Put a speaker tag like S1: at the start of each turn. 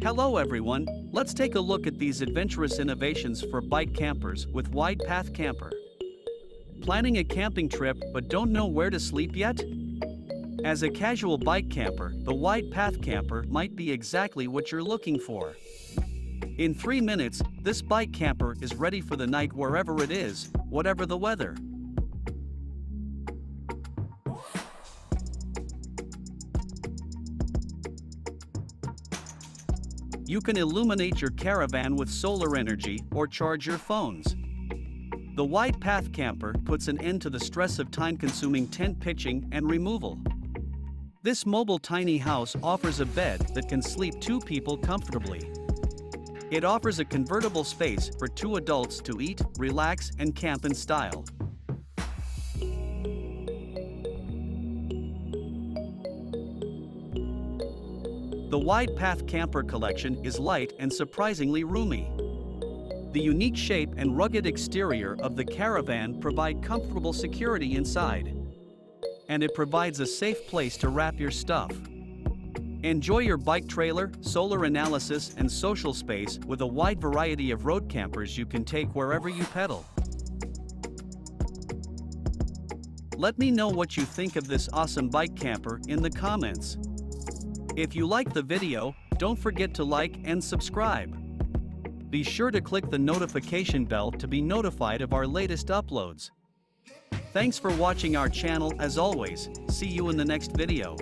S1: Hello everyone, let's take a look at these adventurous innovations for bike campers with Wide Path Camper. Planning a camping trip but don't know where to sleep yet? As a casual bike camper, the Wide Path Camper might be exactly what you're looking for. In 3 minutes, this bike camper is ready for the night wherever it is, whatever the weather. You can illuminate your caravan with solar energy or charge your phones. The Wide Path Camper puts an end to the stress of time-consuming tent pitching and removal. This mobile tiny house offers a bed that can sleep 2 people comfortably. It offers a convertible space for 2 adults to eat, relax, and camp in style. The Wide Path Camper collection is light and surprisingly roomy. The unique shape and rugged exterior of the caravan provide comfortable security inside. And it provides a safe place to wrap your stuff. Enjoy your bike trailer, solar analysis, and social space with a wide variety of road campers you can take wherever you pedal. Let me know what you think of this awesome bike camper in the comments. If you liked the video, don't forget to like and subscribe. Be sure to click the notification bell to be notified of our latest uploads. Thanks for watching our channel as always, see you in the next video.